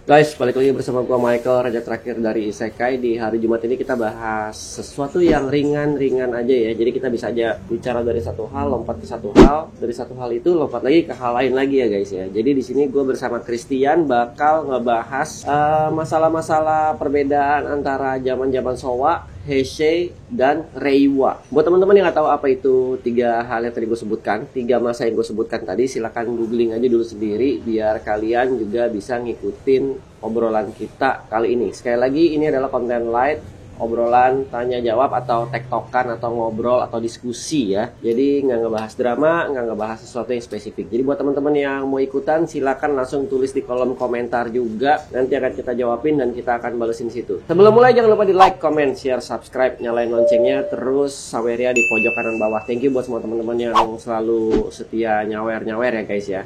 Guys, balik lagi bersama gua Michael, raja terakhir dari Isekai. Di hari Jumat ini kita bahas sesuatu yang ringan-ringan aja ya. Jadi kita bisa aja bicara dari satu hal, lompat ke satu hal, dari satu hal itu lompat lagi ke hal lain lagi ya guys ya. Jadi di sini gua bersama Christian bakal ngebahas masalah-masalah perbedaan antara zaman-zaman Showa, Heisei, dan Reiwa. Buat teman-teman yang nggak tahu apa itu tiga hal yang tadi gue sebutkan, tiga masa yang gue sebutkan tadi, silahkan googling aja dulu sendiri biar kalian juga bisa ngikutin obrolan kita kali ini. Sekali lagi, ini adalah konten light, obrolan tanya jawab atau tektokan atau ngobrol atau diskusi ya. Jadi nggak ngebahas drama, nggak ngebahas sesuatu yang spesifik. Jadi buat teman-teman yang mau ikutan silakan langsung tulis di kolom komentar juga. Nanti akan kita jawabin dan kita akan balesin situ. Sebelum mulai jangan lupa di like, comment, share, subscribe, nyalain loncengnya, terus saweria di pojok kanan bawah. Thank you buat semua teman-teman yang selalu setia nyawer-nyawer ya guys ya.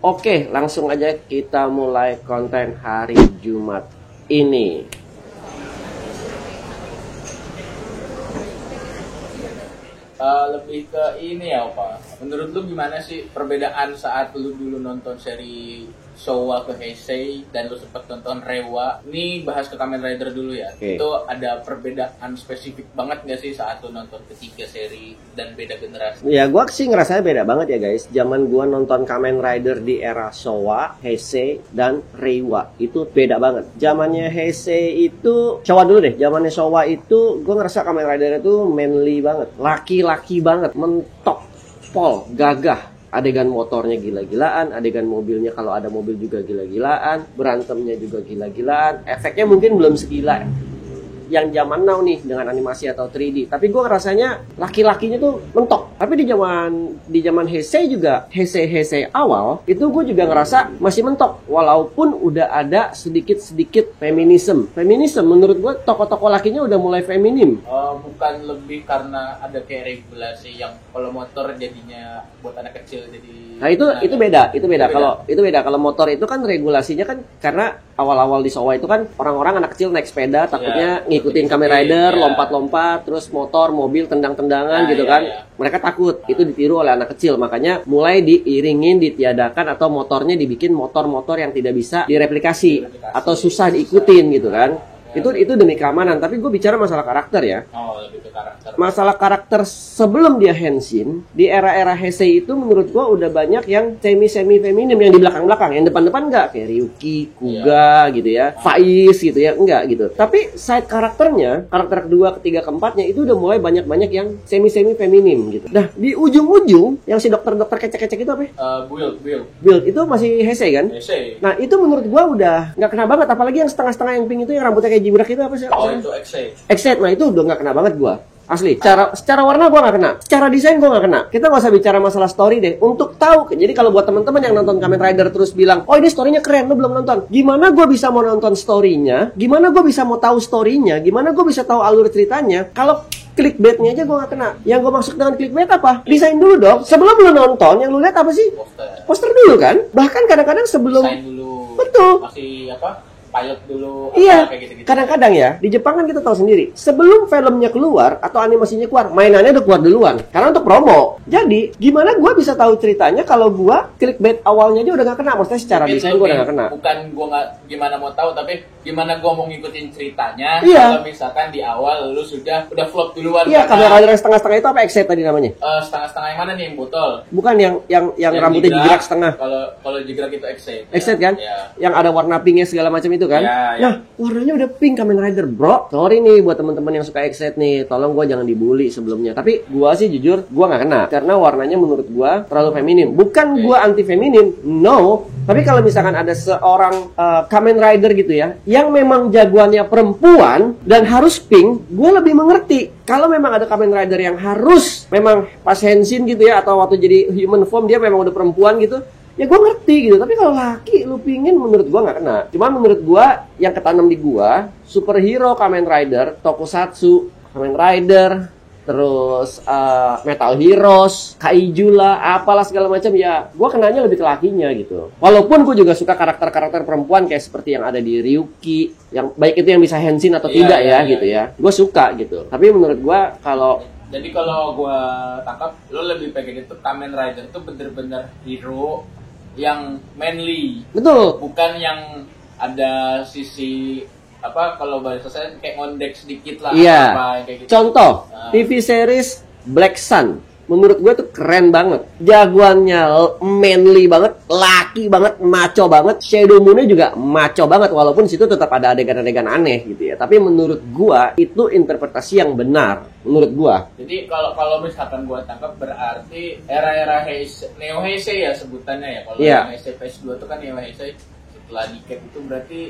Oke, langsung aja kita mulai konten hari Jumat ini. Lebih ke ini ya Opa. Menurut lu gimana sih perbedaan saat lu dulu nonton seri Showa ke Heisei dan lu sempat nonton Reiwa? Ini bahas ke Kamen Rider dulu ya. Oke. Itu ada perbedaan spesifik banget gak sih saat lu nonton ketiga seri dan beda generasi? Ya gua sih ngerasanya beda banget ya guys. Zaman gua nonton Kamen Rider di era Showa, Heisei, dan Reiwa itu beda banget. Zamannya Heisei itu Showa dulu deh. Zamannya Showa itu gua ngerasa Kamen Rider itu manly banget, laki-laki banget, mentok, pol, gagah. Adegan motornya gila-gilaan, adegan mobilnya kalau ada mobil juga gila-gilaan, berantemnya juga gila-gilaan. Efeknya mungkin belum segila yang zaman now nih dengan animasi atau 3D. Tapi gue rasanya laki-lakinya tuh mentok. Tapi di zaman Heisei juga, Heisei awal itu gue juga ngerasa masih mentok. Walaupun udah ada sedikit feminisme. Feminisme menurut gue tokoh-tokoh lakinya udah mulai feminim. Bukan lebih karena ada kayak regulasi yang kalau motor jadinya buat anak kecil jadi. Nah itu beda. Kalau motor itu kan regulasinya kan karena awal-awal di Showa itu kan orang-orang anak kecil naik sepeda takutnya ngikutin Kamen Rider, lompat-lompat, terus motor, mobil tendang-tendangan gitu kan. Mereka takut, itu ditiru oleh anak kecil. Makanya mulai diiringin, ditiadakan atau motornya dibikin motor-motor yang tidak bisa direplikasi atau susah diikutin gitu kan. Itu demi keamanan, tapi gue bicara masalah karakter ya. Oh, lebih ke karakter. Masalah karakter sebelum dia Henshin, di era-era Heisei itu menurut gue udah banyak yang semi feminim, yang di belakang-belakang, yang depan-depan enggak, kayak Ryuki, Kuga gitu ya, Faiz gitu ya, enggak gitu. Tapi side karakternya, karakter kedua, ketiga, keempatnya itu udah mulai banyak yang semi feminim gitu. Nah, di ujung-ujung yang si dokter-dokter kecek-kecek itu apa ya? Build itu masih Heisei kan? Heisei. Nah, itu menurut gue udah nggak kena banget, apalagi yang setengah-setengah yang pink itu yang rambutnya kayak jibrak itu apa sih? Oh, itu Heisei. Exit, nah itu udah nggak kena banget gua. Asli, secara warna gua nggak kena, secara desain gua nggak kena. Kita nggak usah bicara masalah story deh. Untuk tahu, jadi kalau buat teman-teman yang nonton Kamen Rider terus bilang, oh ini storynya keren, lu belum nonton. Gimana gua bisa mau nonton storynya? Gimana gua bisa mau tahu storynya? Gimana gua bisa tahu alur ceritanya? Kalau clickbaitnya aja gua nggak kena. Yang gua maksud dengan clickbait apa? Desain dulu dong. Sebelum lu nonton, yang lu lihat apa sih? Poster dulu kan? Bahkan kadang-kadang sebelum. Desain dulu. Betul. Masih apa? Pilot dulu, iya, kayak gitu-gitu. Kadang-kadang ya, di Jepang kan kita tahu sendiri, sebelum filmnya keluar atau animasinya keluar, mainannya udah keluar duluan, karena untuk promo. Jadi, gimana gue bisa tahu ceritanya kalau gue clickbait awalnya aja udah gak kena, maksudnya secara Mungkin desain gue udah gak kena. Bukan gue nggak gimana mau tahu, tapi gimana gue mau ngikutin ceritanya. Iya. Kalau misalkan di awal lu udah flop duluan. Iya, kamera yang setengah-setengah itu apa? Exit tadi namanya? Setengah-setengah yang mana nih, yang botol? Bukan yang rambutnya jigrak setengah. Kalau jigrak itu exit. Exit kan? Ya. Yang ada warna pinknya segala macam itu kan? Ya. Nah, warnanya udah pink Kamen Rider, bro. Sorry nih buat teman-teman yang suka Exit nih, tolong gue jangan dibully sebelumnya. Tapi gue sih jujur, gue nggak kena karena warnanya menurut gue terlalu feminim. Bukan gue anti feminim, no. Tapi kalau misalkan ada seorang Kamen Rider gitu ya, yang memang jagoannya perempuan dan harus pink, gue lebih mengerti. Kalau memang ada Kamen Rider yang harus memang pas Henshin gitu ya, atau waktu jadi human form dia memang udah perempuan gitu, ya gue ngerti gitu. Tapi kalau laki lu pingin, menurut gue nggak kena. Cuman menurut gue yang ketanam di gue, superhero Kamen Rider, tokusatsu Kamen Rider, terus Metal Heroes, Kaiju lah, apalah segala macam, ya gue kenanya lebih ke lakinya gitu. Walaupun gue juga suka karakter-karakter perempuan kayak seperti yang ada di Ryuki, yang baik itu yang bisa Henshin atau tidak gitu ya, gue suka gitu. Tapi menurut gue kalau jadi kalau gue tangkap, lo lebih pengen itu Kamen Rider itu bener-bener hero yang manly, betul, bukan yang ada sisi apa kalau bahasa saya kayak ngondek sedikit lah Iya. apa kayak gitu. Contoh, Nah. TV series Black Sun. Menurut gue tuh keren banget. Jagoannya manly banget, laki banget, maco banget. Shadow Moon-nya juga maco banget, walaupun situ tetap ada adegan-adegan aneh gitu ya. Tapi menurut gua itu interpretasi yang benar. Menurut gua. Jadi kalau misalkan gua tangkap berarti era-era Neo Heisei ya sebutannya ya. Kalau Iya. Neo Heisei PS2 itu kan Neo Heisei setelah Decade itu berarti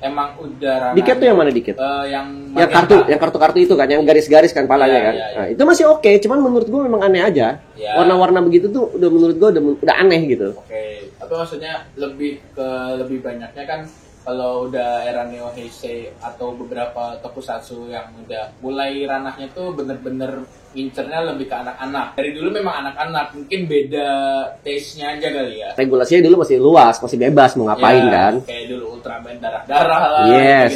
emang udah Dikit tuh yang mana dikit? yang Yang kartu itu kan, yang garis-garis kan palanya Iya, kan. iya, iya. Nah, itu masih oke, cuman menurut gua memang aneh aja. Iya. Warna-warna begitu tuh udah menurut gua udah aneh gitu. Oke, tapi maksudnya lebih banyaknya kan kalau udah era Neo Heisei atau beberapa tokusatsu yang udah mulai ranahnya tuh bener-bener ngincernya lebih ke anak-anak. Dari dulu memang anak-anak, mungkin beda taste-nya aja kali ya. Regulasinya dulu masih luas, masih bebas mau ngapain Ya, kan. kayak dulu Ultraman darah-darah lah. Yes.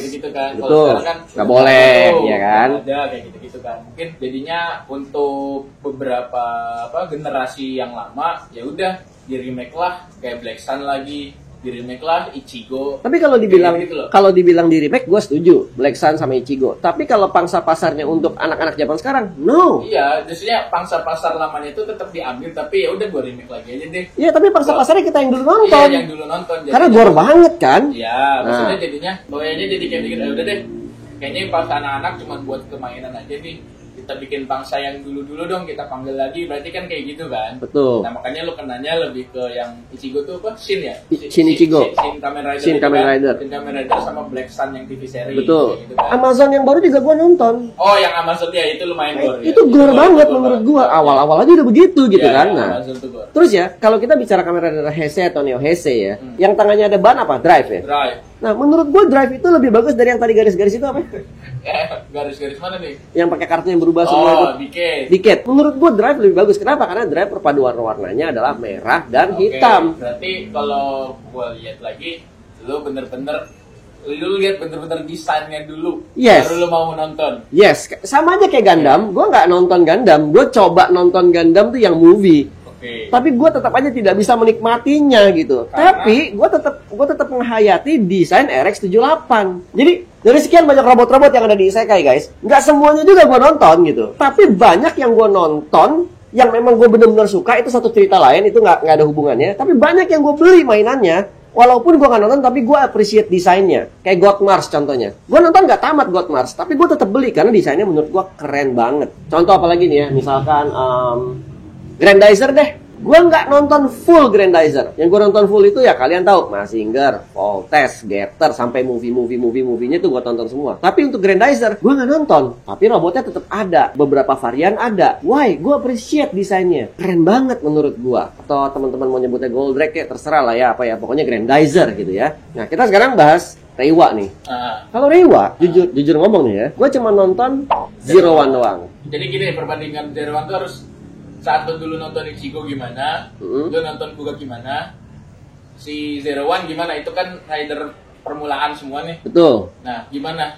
Gitu kan. Kalau Betul. sekarang kan Nggak udah boleh, tuh, ya kan? Ada kayak gitu-gitu kan. Mungkin jadinya untuk beberapa generasi yang lama ya udah di remake lah kayak Black Sun lagi, di remake lah Ichigo. Tapi kalau dibilang Kayak gitu loh. kalau dibilang di remake, gue setuju Black Sun sama Ichigo. Tapi kalau pangsa pasarnya untuk anak-anak zaman sekarang, no. Iya, justru pangsa pasar lamanya itu tetap diambil tapi ya udah gue remake lagi aja deh. Iya, tapi pangsa pasarnya kita yang dulu Iya, nonton. yang dulu nonton. Karena gore banget kan. Iya, maksudnya Nah. jadinya bawanya jadi kayak gitu. Udah deh. Kayaknya pangsa anak-anak cuma buat kemainan aja nih. Kita bikin pangsa yang dulu-dulu dong, kita panggil lagi. Berarti kan kayak gitu kan. Betul. Nah, makanya lu kenanya lebih ke yang Ichigo tuh apa? Shin ya? Shin Ichigo. Shin Kamen Rider. Shin itu Kamen kan. Rider. Shin Kamen Rider sama Black Sun yang TV series. Betul. kayak gitu kan. Amazon yang baru juga gue nonton. Oh, yang Amazon ya itu lumayan gore. ya. Itu gore banget gore menurut banget. gue. Awal-awal aja udah begitu gitu Iya, kan. iya, Nah, Amazon tuh gore. terus ya, kalau kita bicara kamera dari Heisei atau Neo Heisei ya, yang tangannya ada ban apa? Drive ya. Drive. Nah, menurut gue drive itu lebih bagus dari yang tadi garis-garis itu apa? Garis-garis mana nih? Yang pakai kartu yang berubah semua itu. Oh, dikit. Dikit. Menurut gue drive lebih bagus. Kenapa? Karena drive perpaduan warnanya adalah merah dan Oke, hitam. berarti kalau gua lihat lagi, lu lihat bener-bener desainnya dulu. Yes. Baru lu mau nonton. Yes, sama aja kayak Gundam. Gue nggak nonton Gundam. Gue coba nonton Gundam tuh yang movie. Oke. Tapi gue tetap aja tidak bisa menikmatinya gitu. Karena? Tapi gue tetap menghayati desain RX-78. Jadi dari sekian banyak robot-robot yang ada di Isekai guys, nggak semuanya juga gue nonton gitu. Tapi banyak yang gue nonton yang memang gue benar-benar suka, itu satu cerita lain, itu nggak ada hubungannya. Tapi banyak yang gue beli mainannya, walaupun gue nggak nonton, tapi gue appreciate desainnya. Kayak God Mars contohnya. Gue nonton nggak tamat God Mars, tapi gue tetap beli karena desainnya menurut gue keren banget. Contoh apa lagi nih ya, misalkan Grandizer deh. Gue nggak nonton full Grandizer. Yang gue nonton full itu ya kalian tahu, Mazinger, Voltes, Getter, sampai movie-nya tuh gue tonton semua. Tapi untuk Grandizer, gue nggak nonton. Tapi robotnya tetap ada. Beberapa varian ada. Why? Gue appreciate desainnya. Keren banget menurut gue. Atau teman-teman mau nyebutnya Goldrake ya, terserah lah ya apa ya. Pokoknya Grandizer gitu ya. Nah, kita sekarang bahas Reiwa nih. Nah, Kalau Reiwa, jujur ngomong nih ya, gue cuma nonton Zero One doang. jadi gini perbandingan Zero One tuh harus saat lu dulu nonton Ichigo gimana, lu nonton Kuga gimana, si Zero One gimana, itu kan rider permulaan semua nih. Betul. Nah, gimana?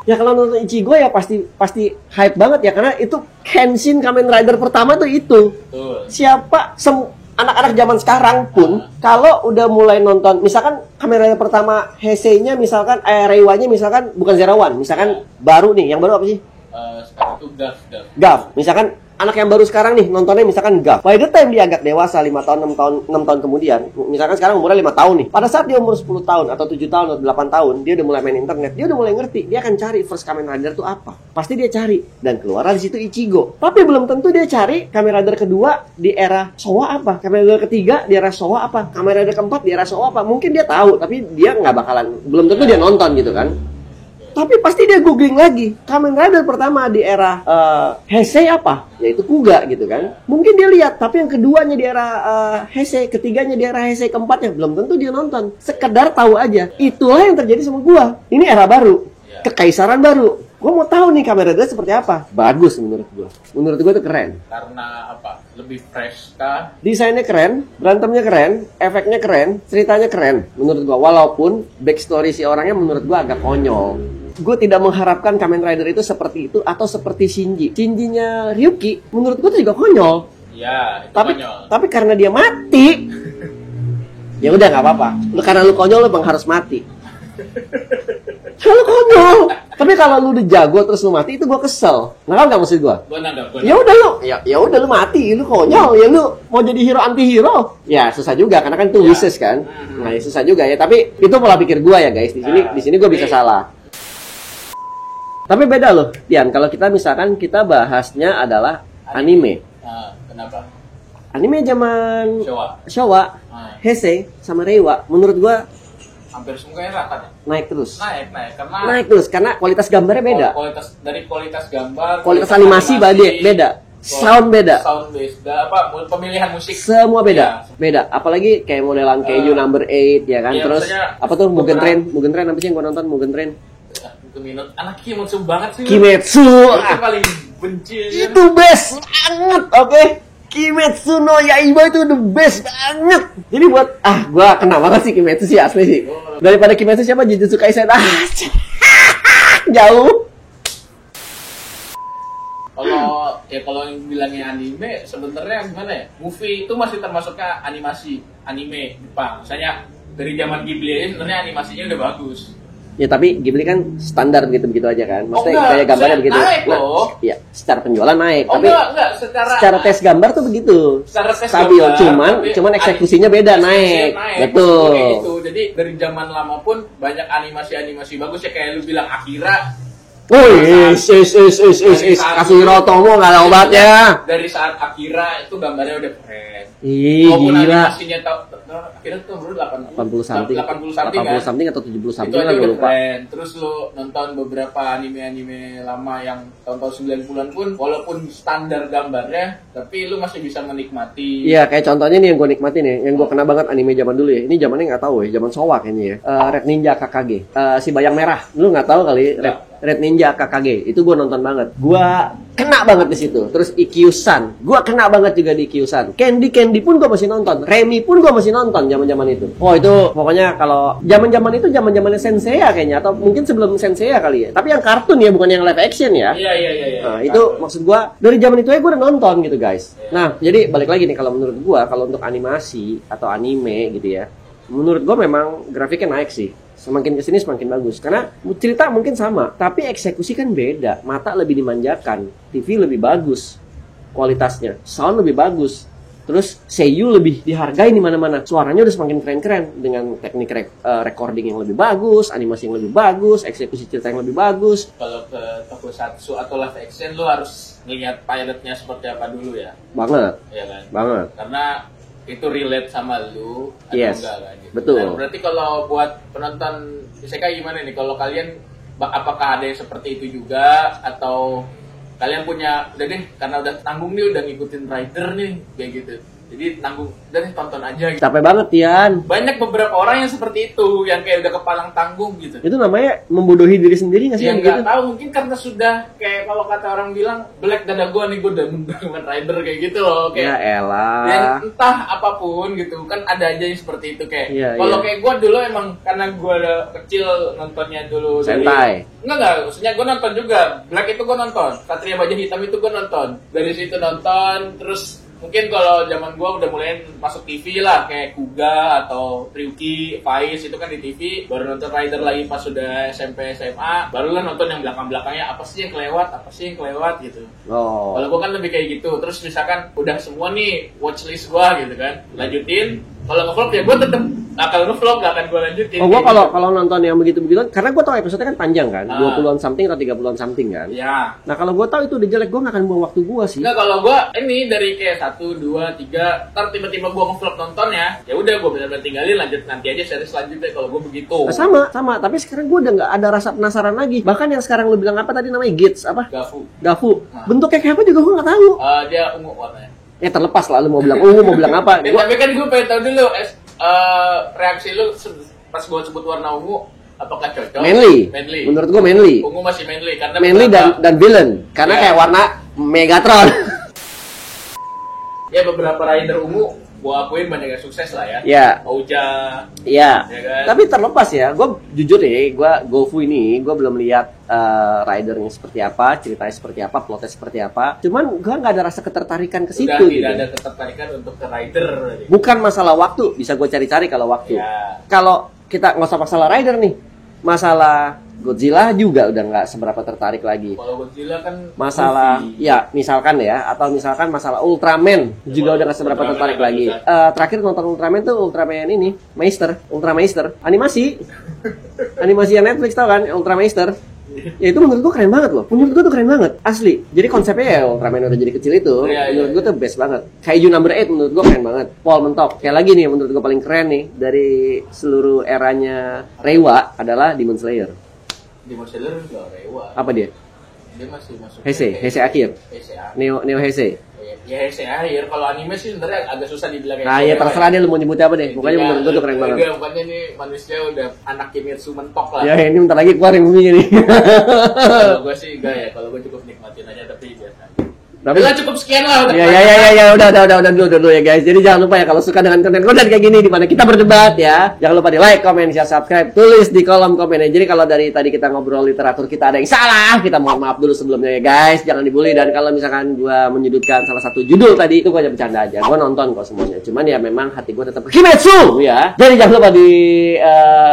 Ya kalau nonton Ichigo ya pasti hype banget ya, karena itu Kenshin Kamen Rider pertama tuh itu. Betul. Siapa anak-anak zaman sekarang pun kalau udah mulai nonton, misalkan Kamen Rider pertama Heisei-nya misalkan Reiwa-nya misalkan bukan Zero One, misalkan baru nih, yang baru apa sih? Sekarang tuh Gav. GAF. Misalkan anak yang baru sekarang nih nontonnya misalkan GAF. By the time dia agak dewasa 5 tahun, 6 tahun kemudian, misalkan sekarang umurnya 5 tahun nih. Pada saat dia umur 10 tahun atau 7 tahun atau 8 tahun, dia udah mulai main internet, dia udah mulai ngerti, dia akan cari first Kamen Rider itu apa. Pasti dia cari dan keluar di situ Ichigo. Tapi belum tentu dia cari Kamen Rider kedua di era Showa apa, Kamen Rider ketiga di era Showa apa, Kamen Rider keempat di era Showa apa. Mungkin dia tahu, tapi dia nggak bakalan, belum tentu dia nonton gitu kan. Tapi pasti dia googling lagi Kamen Rider pertama di era Heisei apa, yaitu Kuga gitu kan. Mungkin dia lihat, tapi yang keduanya di era Heisei, ketiganya di era Heisei, keempatnya belum tentu dia nonton. Sekedar tahu aja. Itulah yang terjadi sama gua. Ini era baru, kekaisaran baru. Gue mau tahu nih Kamen Rider seperti apa. Bagus menurut gue. Menurut gue itu keren. Karena apa? Lebih fresh kah? Desainnya keren, berantemnya keren, efeknya keren, ceritanya keren menurut gue. Walaupun backstory si orangnya menurut gue agak konyol. Gue tidak mengharapkan Kamen Rider itu seperti itu atau seperti Shinji. Shinji-nya Ryuki menurut gue itu juga konyol. Iya, itu Tapi konyol. tapi karena dia mati, ya udah nggak apa-apa. Lu karena lu konyol lu bang harus mati. Kalau konyol. Tapi kalau lu udah jago terus lu mati itu gue kesel. Nah nggak maksud gue? Gue nanggap. Ya udah lu, ya udah lu mati, lu konyol, ya lu mau jadi hero anti hero. Ya susah juga karena kan itu wishes kan. Nah, ya, susah juga ya. Tapi itu pola pikir gue ya guys. Di sini gue bisa salah. Tapi beda loh, Tian. Kalau kita misalkan kita bahasnya adalah anime. Nah, kenapa? Anime zaman Showa. Heisei sama Reiwa, menurut gua Hampir semuanya rata nih. naik terus. Naik Karena kualitas gambarnya beda. Kualitas gambar, Kualitas animasi beda. Sound beda. Sound beda. Pemilihan musik. Semua beda. Ya. Beda. Apalagi kayak modelan Keiju number 8 ya kan. Iya, Terus maksudnya apa tuh Mugen Train apa sih yang gua nonton Mugen Train? Anak Kimetsu banget sih. Kimetsu. Itu paling benci. Itu best banget, oke? Kimetsu no Yaiba itu the best banget. Jadi buat gua kena banget sih Kimetsu sih asli sih. Daripada Kimetsu siapa Jujutsu Kaisen jauh. Kalau yang bilangnya anime sebenarnya gimana ya? Movie itu masih termasuknya anime Jepang. Misalnya dari zaman Ghibli aja sebenarnya animasinya udah bagus. Ya tapi Ghibli kan standar begitu aja kan. Maksudnya enggak, kayak gambarnya begitu. Naik loh. Iya, secara penjualan naik, tapi enggak, secara tes gambar tuh begitu. Secara tes stabil, gambar, cuman eksekusinya beda naik. Betul. Kayak gitu. Jadi dari zaman lama pun banyak animasi bagus ya kayak lu bilang Akira. Wih, Kasihiro Otomo nggak ada obatnya. Dari saat Akira itu gambarnya udah keren. Ih, walaupun gila. animasinya Akira tuh umur 80 something. 80 something atau 70 itu something aja lah gue udah lupa. keren. Terus lu nonton beberapa anime lama yang tahun-tahun 90-an pun walaupun standar gambarnya tapi lu masih bisa menikmati. Iya, kayak contohnya nih yang gue nikmati nih, yang gue kena banget anime zaman dulu ya. Ini zamannya nggak tahu ya, zaman Showa kayaknya ya. Red Ninja KKG, si Bayang Merah. Lu nggak tahu kali Red Ninja KKG. Itu gue nonton banget. Gue kena banget di situ. Terus Ikkyu-san, gue kena banget juga di Ikkyu-san. Candy pun gue masih nonton. Remy pun gue masih nonton zaman itu. Oh itu pokoknya kalau zaman itu zamannya Senseiya kayaknya atau mungkin sebelum Senseiya kali ya. Tapi yang kartun ya, bukan yang live action ya. Iya. Nah, itu maksud gue dari zaman itu ya gue udah nonton gitu guys. Nah, jadi balik lagi nih kalau menurut gue kalau untuk animasi atau anime gitu ya. Menurut gue memang grafiknya naik sih. Semakin kesini semakin bagus. Karena cerita mungkin sama, tapi eksekusi kan beda. Mata lebih dimanjakan, TV lebih bagus kualitasnya, sound lebih bagus. Terus seiyu lebih dihargai di mana-mana. Suaranya udah semakin keren-keren dengan teknik recording yang lebih bagus, animasi yang lebih bagus, eksekusi cerita yang lebih bagus. Kalau ke tokusatsu atau live action lu harus ngelihat pilotnya seperti apa dulu ya. Banget. Iya kan? Banget. Karena itu relate sama lu atau Yes, enggak kan gitu. betul. Dan berarti kalau buat penonton isekai gimana nih kalau kalian apakah ada yang seperti itu juga atau kalian punya udah deh karena udah tanggung nih udah ngikutin rider nih kayak gitu. Jadi tanggung udah deh tonton aja gitu. Capek banget Tian. Banyak beberapa orang yang seperti itu yang kayak udah kepalang tanggung gitu. Itu namanya membodohi diri sendiri nggak sih? Yang yang nggak gitu? tahu mungkin karena sudah kayak kalau kata orang bilang black dada gua nih gua udah dengan rider kayak gitu loh Ya kayak elah. yang entah apapun gitu kan ada aja yang seperti itu kayak Iya, kalau iya. kayak gue dulu emang karena gue udah kecil nontonnya dulu Sentai. enggak maksudnya gue nonton juga Black itu gue nonton Satria Baja Hitam itu gue nonton dari situ nonton terus mungkin kalau zaman gue udah mulai masuk TV lah kayak Kuga atau Ryuki, Faiz itu kan di TV baru nonton Rider lagi pas sudah SMP SMA barulah nonton yang belakang-belakangnya apa sih yang kelewat gitu. Oh. Kalau gue kan lebih kayak gitu. Terus misalkan udah semua nih watchlist gue gitu kan, lanjutin. Kalau nge-vlog ya gue tetep akan nge-vlog, gak akan gue lanjutin. Oh, gua kayak kalau nonton yang begitu-begitu, karena gua tahu episode kan panjang kan, 20-an something atau 30-an something kan. Ya. Nah, kalau gua tahu itu udah jelek, gua nggak akan buang waktu gua sih. Enggak kalau gue ini dari kayak 1, 2, 3, ntar tiba-tiba gue nge-vlog nonton ya udah gue benar-benar tinggalin lanjut nanti aja seri selanjutnya kalau gue begitu. Nah, sama. Tapi sekarang gua udah nggak ada rasa penasaran lagi. Bahkan yang sekarang lu bilang apa tadi namanya Gits apa? Gafu. Nah. Bentuknya kayak apa juga gua nggak tahu. Dia ungu warnanya. Ya terlepas lah lu mau bilang ungu mau bilang apa. Tapi kan gue pengen tahu dulu reaksi lu pas gue sebut warna ungu Apakah cocok? Manly. Manly. Menurut gua manly. Ungu masih manly karena Manly dan villain karena Ya. kayak warna Megatron. ya beberapa rider ungu gua akuin banyak yang sukses lah ya. Ya. Ouja. Iya. Ya kan? Tapi terlepas ya, gue jujur nih, gue GoFu ini gue belum lihat ridernya seperti apa, ceritanya seperti apa, plotnya seperti apa. Cuman gue nggak ada rasa ketertarikan ke situ. Sudah Gitu. tidak ada ketertarikan untuk ke rider. Bukan masalah waktu, bisa gue cari-cari kalau waktu. Ya. Kalau kita nggak usah masalah rider nih, masalah Godzilla juga udah nggak seberapa tertarik lagi. Kalau Godzilla kan Masalah, movie. ya misalkan ya, atau misalkan masalah Ultraman juga udah nggak seberapa Ultraman tertarik agak lagi. susah. Terakhir nonton Ultraman tuh Ultraman ini, Ultra Meister, animasi, animasi yang Netflix tau kan, Ultra Meister. Ya itu menurut gua keren banget loh. Menurut gua tuh keren banget, asli. Jadi konsepnya ya Ultraman udah jadi kecil itu, Iya, menurut iya. gua tuh best banget. Kaiju number 8 menurut gua keren banget. Paul mentok. Kayak lagi nih menurut gua paling keren nih dari seluruh eranya Reiwa adalah Demon Slayer. Demon Slayer nggak rewa. Apa dia? Dia masih masuk. Heisei akhir. Heisei akhir. Neo Heisei. Ya Heisei akhir. Kalau anime sih sebenarnya agak susah dibilang. Nah, ya terserah deh lu mau nyebutnya apa deh. Pokoknya menurut gua tuh keren banget. Pokoknya nih manusia udah anak Kimetsu mentok lah. Ya ini bentar lagi keluar yang buminya nih. Kalau gue sih enggak ya. Kalau gue cukup nikmatin aja tapi biasa. Tapi Udah cukup sekian lah. ya udah dulu ya guys. Jadi jangan lupa ya kalau suka dengan konten-konten kayak gini di mana kita berdebat ya. Jangan lupa di like, comment, share, subscribe, tulis di kolom komen. Jadi kalau dari tadi kita ngobrol literatur kita ada yang salah, kita mohon maaf dulu sebelumnya ya guys. Jangan dibully dan kalau misalkan gua menyudutkan salah satu judul tadi itu gua hanya bercanda aja. Gua nonton kok semuanya. Cuman ya memang hati gua tetap Kimetsu ya. Jadi jangan lupa di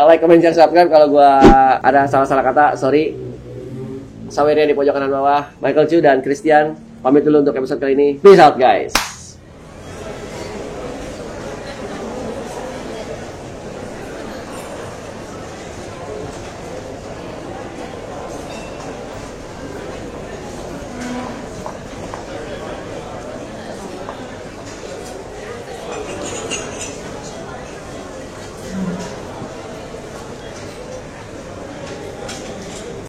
like, comment, share, subscribe kalau gua ada salah-salah kata, sorry. Saweria di pojok kanan bawah, Michael Chu dan Christian pamit dulu untuk episode kali ini. Peace out guys.